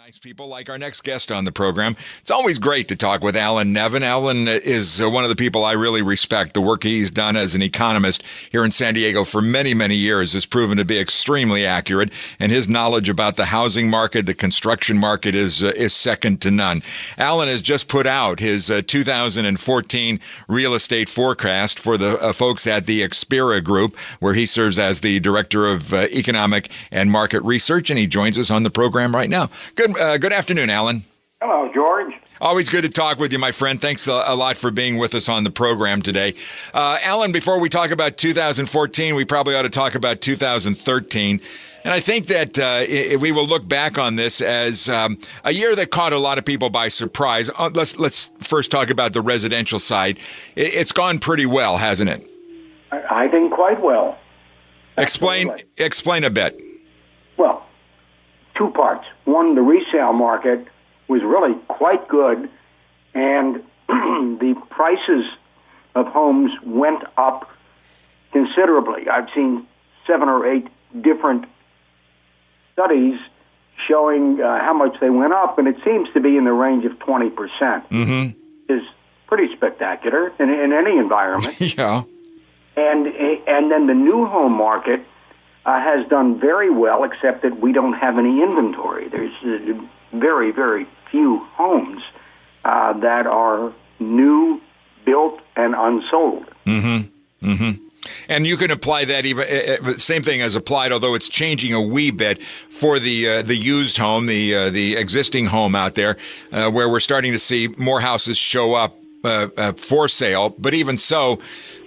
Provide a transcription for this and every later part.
Nice people like our next guest on the program. It's always great to talk with Alan Nevin. Alan is one of the people I really respect. The work he's done as an economist here in San Diego for many, many years has proven to be extremely accurate, and his knowledge about the housing market, the construction market is second to none. Alan has just put out his 2014 real estate forecast for the folks at the Xpera Group, where he serves as the Director of Economic and Market Research, and he joins us on the program right now. Good afternoon, Alan. Hello, George. Always good to talk with you, my friend. Thanks a lot for being with us on the program today. Alan, before we talk about 2014, we probably ought to talk about 2013. And I think that we will look back on this as a year that caught a lot of people by surprise. Let's first talk about the residential side. It's gone pretty well, hasn't it? I think quite well. Explain a bit. Well, two parts. One, the resale market was really quite good, and the prices of homes went up considerably. I've seen 7 or 8 different studies showing how much they went up, and it seems to be in the range of 20%. Mm-hmm. Is pretty spectacular in any environment. Yeah. And then the new home market has done very well, except that we don't have any inventory. There's very, very few homes that are new, built, and unsold. Mm-hmm. Mm-hmm. And you can apply that even same thing as applied, although it's changing a wee bit for the used home, the existing home out there, where we're starting to see more houses show up for sale. But even so,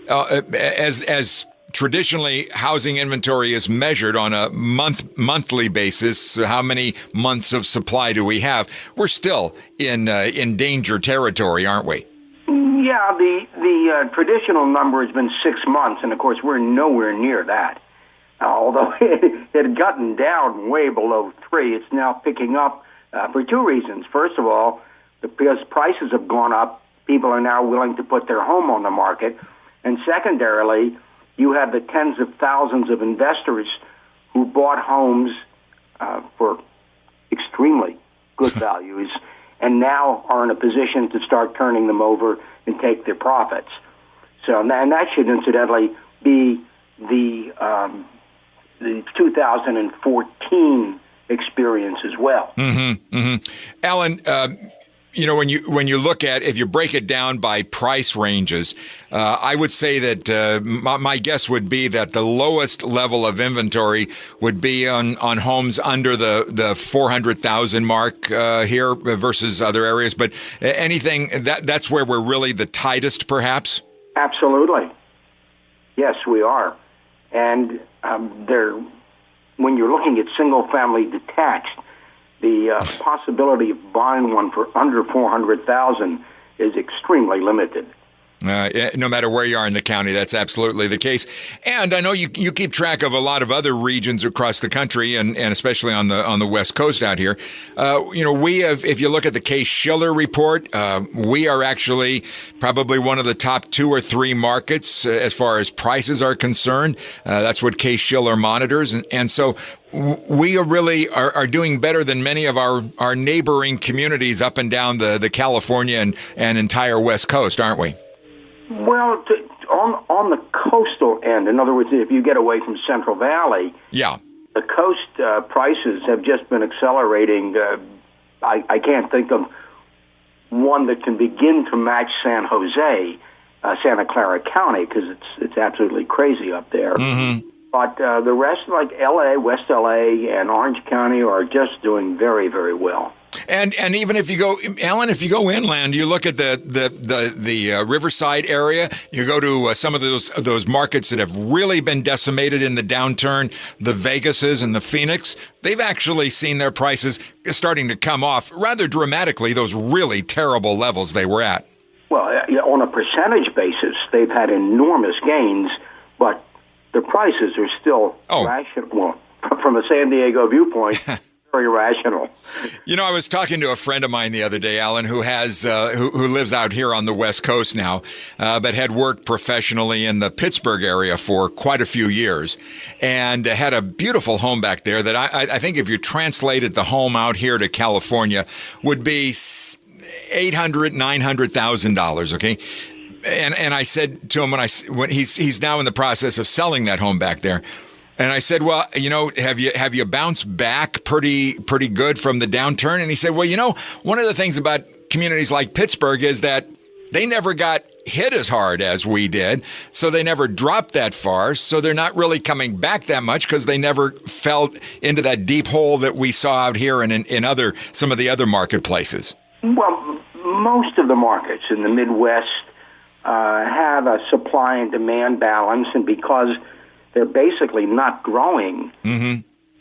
as traditionally, housing inventory is measured on a monthly basis. How many months of supply do we have? We're still in danger territory, aren't we? Yeah, the traditional number has been 6 months, and of course we're nowhere near that. Although it had gotten down way below 3, it's now picking up for 2 reasons. First of all, because prices have gone up, people are now willing to put their home on the market, and secondarily, you have the tens of thousands of investors who bought homes for extremely good values and now are in a position to start turning them over and take their profits. So, and that should incidentally be the 2014 experience as well. Mm-hmm, mm-hmm. Alan, when you look at, if you break it down by price ranges, I would say that my guess would be that the lowest level of inventory would be on homes under the 400,000 mark here versus other areas. But anything that's where we're really the tightest, perhaps. Absolutely, yes, we are, and when you're looking at single-family detached, the possibility of buying one for under $400,000 is extremely limited. No matter where you are in the county, that's absolutely the case. And I know you keep track of a lot of other regions across the country, and especially on the West Coast out here. We have, if you look at the Case-Shiller report, we are actually probably one of the top 2 or 3 markets as far as prices are concerned. That's what Case-Shiller monitors, and so we really are doing better than many of our neighboring communities up and down the California and entire West Coast, aren't we? Well, on the coastal end, in other words, if you get away from Central Valley, yeah, the coast prices have just been accelerating. I can't think of one that can begin to match San Jose, Santa Clara County, because it's absolutely crazy up there. Mm-hmm. But the rest, like L.A., West L.A., and Orange County, are just doing very, very well. And even if you go, Alan, if you go inland, you look at the Riverside area, you go to some of those markets that have really been decimated in the downturn, the Vegases and the Phoenix, they've actually seen their prices starting to come off rather dramatically, those really terrible levels they were at. Well, on a percentage basis, they've had enormous gains, but the prices are still rational. Well, from a San Diego viewpoint, very rational. You know, I was talking to a friend of mine the other day, Alan, who has who lives out here on the West Coast now, but had worked professionally in the Pittsburgh area for quite a few years, and had a beautiful home back there that I think if you translated the home out here to California would be $800,000-$900,000. Okay. And I said to him when he's now in the process of selling that home back there. And I said, well, you know, have you bounced back pretty good from the downturn? And he said, well, you know, one of the things about communities like Pittsburgh is that they never got hit as hard as we did. So they never dropped that far. So they're not really coming back that much because they never fell into that deep hole that we saw out here and in some of the other marketplaces. Well, most of the markets in the Midwest have a supply and demand balance, and because they're basically not growing,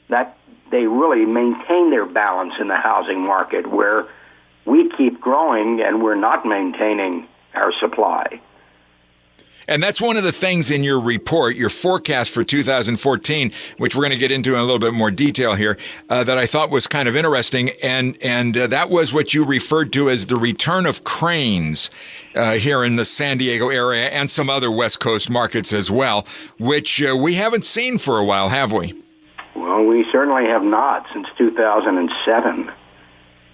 that they really maintain their balance in the housing market, where we keep growing and we're not maintaining our supply. And that's one of the things in your report, your forecast for 2014, which we're going to get into in a little bit more detail here, that I thought was kind of interesting. And that was what you referred to as the return of cranes here in the San Diego area and some other West Coast markets as well, which we haven't seen for a while, have we? Well, we certainly have not since 2007.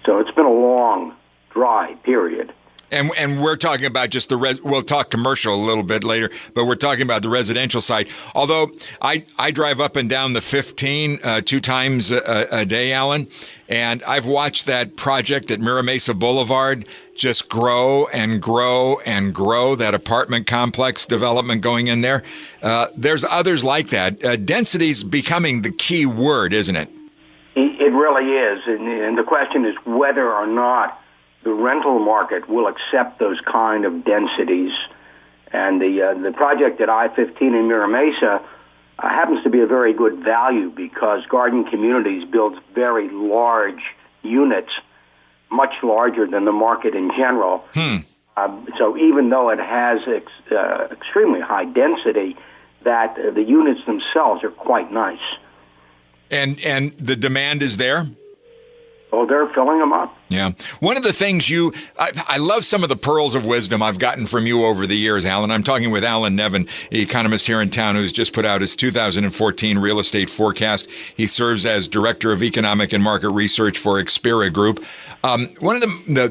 So it's been a long, dry period. And we're talking about just we'll talk commercial a little bit later, but we're talking about the residential side. Although I drive up and down the 15 two times a day, Alan, and I've watched that project at Mira Mesa Boulevard just grow and grow and grow, that apartment complex development going in there. There's others like that. Density's becoming the key word, isn't it? It really is. And the question is whether or not the rental market will accept those kind of densities. And the project at I-15 in Mira Mesa happens to be a very good value because Garden Communities builds very large units, much larger than the market in general. So even though it has extremely high density, that the units themselves are quite nice. And the demand is there? Oh, they're filling them up. Yeah. One of the things I love some of the pearls of wisdom I've gotten from you over the years, Alan. I'm talking with Alan Nevin, the economist here in town, who's just put out his 2014 real estate forecast. He serves as director of economic and market research for Xpera Group. One of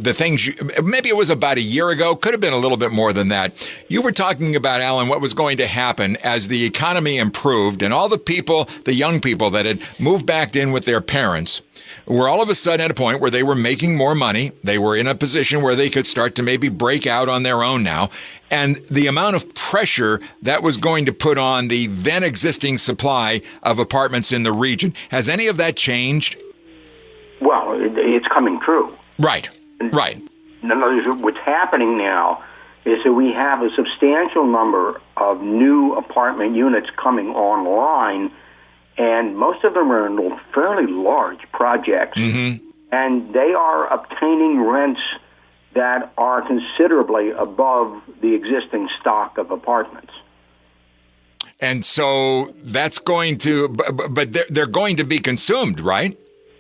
the things, maybe it was about a year ago, could have been a little bit more than that. You were talking about, Alan, what was going to happen as the economy improved and all the young people that had moved back in with their parents were all of a sudden at a point where they were making more money. They were in a position where they could start to maybe break out on their own now. And the amount of pressure that was going to put on the then existing supply of apartments in the region. Has any of that changed? Well, it's coming true. Right. In other words, what's happening now is that we have a substantial number of new apartment units coming online, and most of them are in fairly large projects, and they are obtaining rents that are considerably above the existing stock of apartments. And so that's going to, but they're going to be consumed, right?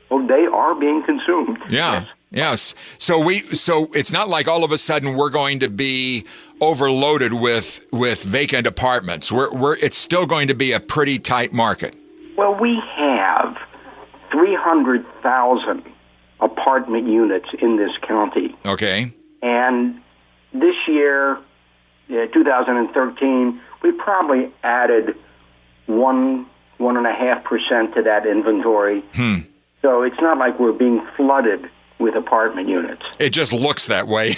Well, they are being consumed. Yeah. Yes. So it's not like all of a sudden we're going to be overloaded with vacant apartments. It's still going to be a pretty tight market. Well, we have 300,000 apartment units in this county. Okay. And this year, 2013, we probably added 1.5% to that inventory. So it's not like we're being flooded with apartment units. It just looks that way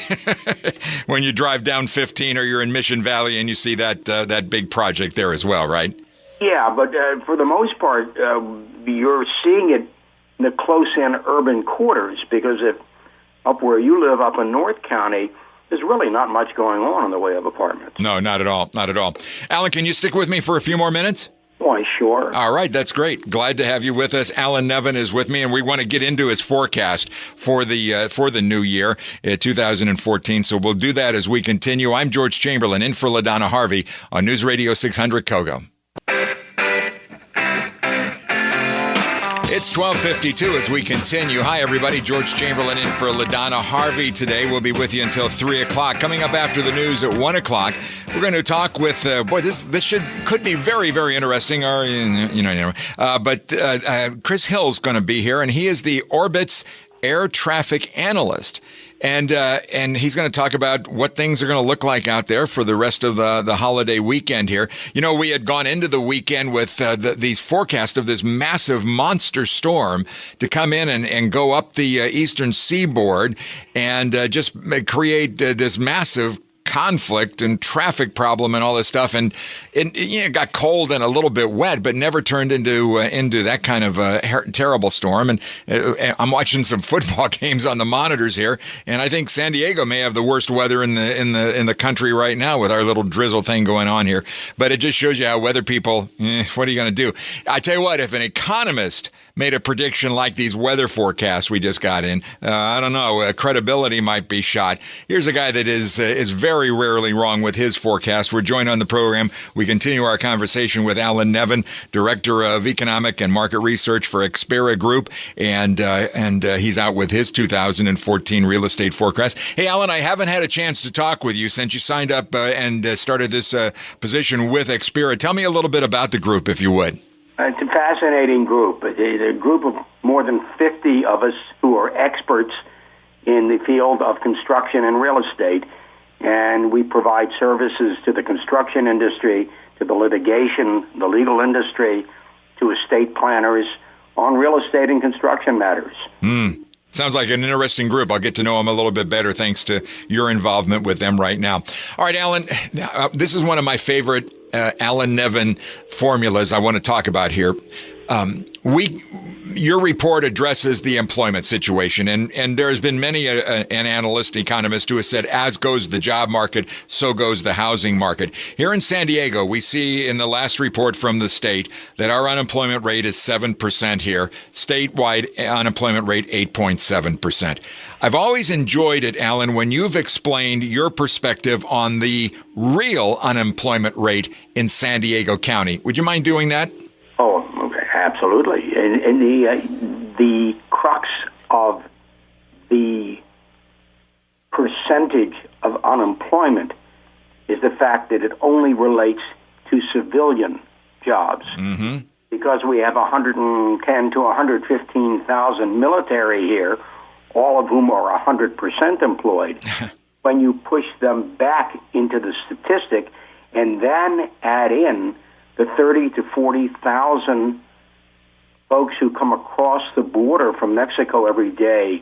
when you drive down 15 or you're in Mission Valley and you see that big project there as well, right? Yeah, but for the most part, you're seeing it in the close-in urban quarters, because if up where you live, up in North County, there's really not much going on in the way of apartments. No, not at all. Not at all. Alan, can you stick with me for a few more minutes? Why, sure. All right, that's great. Glad to have you with us. Alan Nevin is with me, and we want to get into his forecast for the new year, 2014. So we'll do that as we continue. I'm George Chemberlin, in for LaDonna Harvey on News Radio 600 Kogo. It's 12:52 as we continue. Hi, everybody. George Chemberlin in for LaDonna Harvey today. We'll be with you until 3 o'clock. Coming up after the news at 1 o'clock, we're going to talk with, this could be very, very interesting. But Chris Hill's going to be here, and he is the Orbitz air traffic analyst. And he's going to talk about what things are going to look like out there for the rest of the holiday weekend here. You know, we had gone into the weekend with these forecasts of this massive monster storm to come in and go up the eastern seaboard and just create this massive conflict and traffic problem and all this stuff, and it got cold and a little bit wet, but never turned into that kind of terrible storm. And I'm watching some football games on the monitors here, and I think San Diego may have the worst weather in the country right now with our little drizzle thing going on here. But it just shows you how weather people, what are you going to do? I tell you what, if an economist made a prediction like these weather forecasts we just got in, I don't know, credibility might be shot. Here's a guy that is very rarely wrong with his forecast. We're joined on the program. We continue our conversation with Alan Nevin, Director of Economic and Market Research for Xpera Group, and he's out with his 2014 real estate forecast. Hey, Alan, I haven't had a chance to talk with you since you signed up and started this position with Xpera. Tell me a little bit about the group, if you would. It's a fascinating group. It's a group of more than 50 of us who are experts in the field of construction and real estate, and we provide services to the construction industry, to the litigation, the legal industry, to estate planners on real estate and construction matters. Sounds like an interesting group. I'll get to know them a little bit better thanks to your involvement with them right now. All right, Alan, this is one of my favorite Alan Nevin formulas I want to talk about here. Your report addresses the employment situation, and there has been many an analyst, economist who has said, as goes the job market, so goes the housing market. Here in San Diego, we see in the last report from the state that our unemployment rate is 7% here. Statewide unemployment rate, 8.7%. I've always enjoyed it, Alan, when you've explained your perspective on the real unemployment rate in San Diego County. Would you mind doing that? Oh, okay, absolutely. And the crux of the percentage of unemployment is the fact that it only relates to civilian jobs. Mm-hmm. Because we have 110 to 115,000 military here, all of whom are 100% employed. When you push them back into the statistic and then add in the 30 to 40,000 folks who come across the border from Mexico every day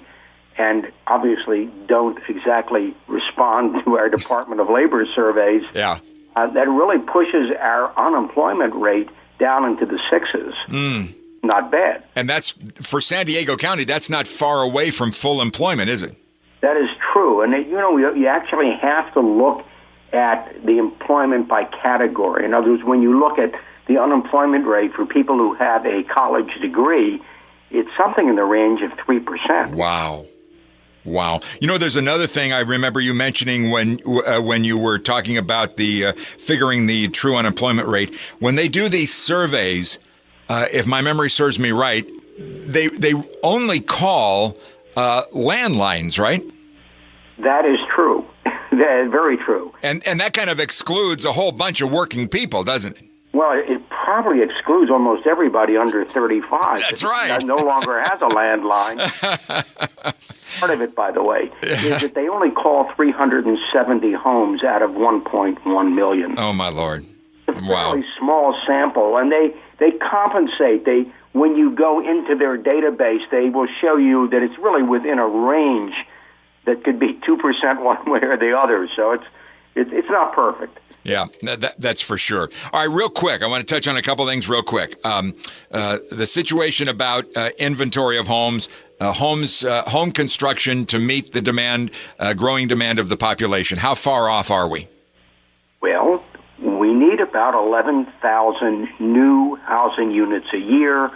and obviously don't exactly respond to our Department of Labor surveys, that really pushes our unemployment rate down into the sixes. Not bad. And that's, for San Diego County, that's not far away from full employment, is it? That is true. And, you actually have to look at the employment by category. In other words, when you look at the unemployment rate for people who have a college degree, it's something in the range of 3%. Wow. You know, there's another thing I remember you mentioning when you were talking about the figuring the true unemployment rate. When they do these surveys, if my memory serves me right, they only call landlines, right? That is true. That is very true. And that kind of excludes a whole bunch of working people, doesn't it? Well, it probably excludes almost everybody under 35. That's right. That no longer has a landline. Part of it, by the way, is that they only call 370 homes out of 1.1 million. Oh, my Lord. It's a fairly small sample, and they compensate. When you go into their database, they will show you that it's really within a range that could be 2% one way or the other. So it's not perfect. Yeah, that's for sure. All right, real quick, I want to touch on a couple things real quick. The situation about inventory of homes, home construction to meet the demand, growing demand of the population. How far off are we? Well, we need about 11,000 new housing units a year,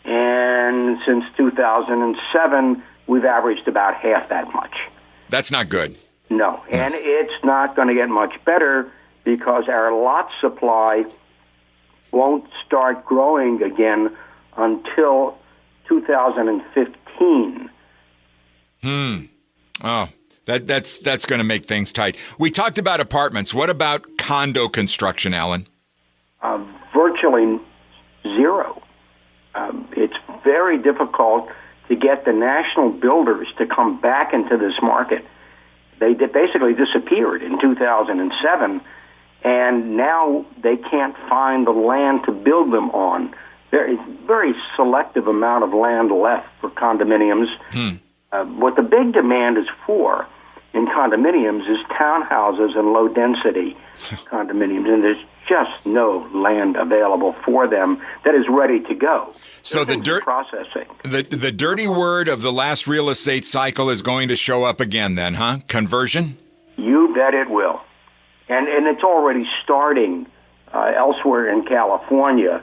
and since 2007, we've averaged about half that much. That's not good. No, and it's not going to get much better because our lot supply won't start growing again until 2015. Oh, that's going to make things tight. We talked about apartments. What about condo construction, Alan? Virtually zero. It's very difficult to get the national builders to come back into this market. They basically disappeared in 2007, and now they can't find the land to build them on. There is very selective amount of land left for condominiums. What the big demand is for in condominiums is townhouses and low-density condominiums, and there's just no land available for them that is ready to go. So processing. The dirty word of the last real estate cycle is going to show up again then, huh? Conversion? You bet it will. And it's already starting elsewhere in California.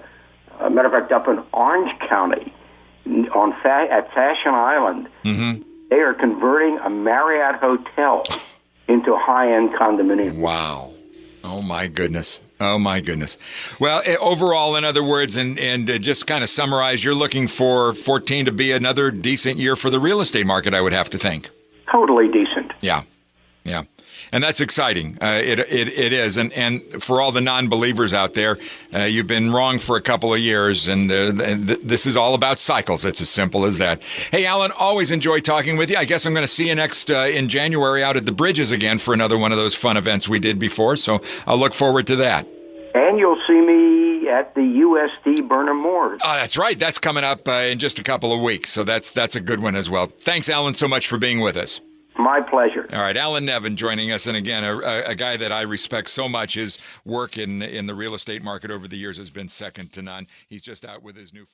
Matter of fact, up in Orange County, at Fashion Island, they are converting a Marriott hotel into high-end condominium. Wow. Oh, my goodness. Oh, my goodness. Well, overall, in other words, and just kind of summarize, you're looking for 14 to be another decent year for the real estate market, I would have to think. Totally decent. Yeah. And that's exciting. It is. And for all the non-believers out there, you've been wrong for a couple of years, and this is all about cycles. It's as simple as that. Hey, Alan, always enjoy talking with you. I guess I'm going to see you next in January out at the Bridges again for another one of those fun events we did before, so I'll look forward to that. And you'll see me at the USD Burnham Moors. Oh, that's right. That's coming up in just a couple of weeks, so that's a good one as well. Thanks, Alan, so much for being with us. My pleasure. All right, Alan Nevin joining us, and again, a guy that I respect so much. His work in the real estate market over the years has been second to none. He's just out with his new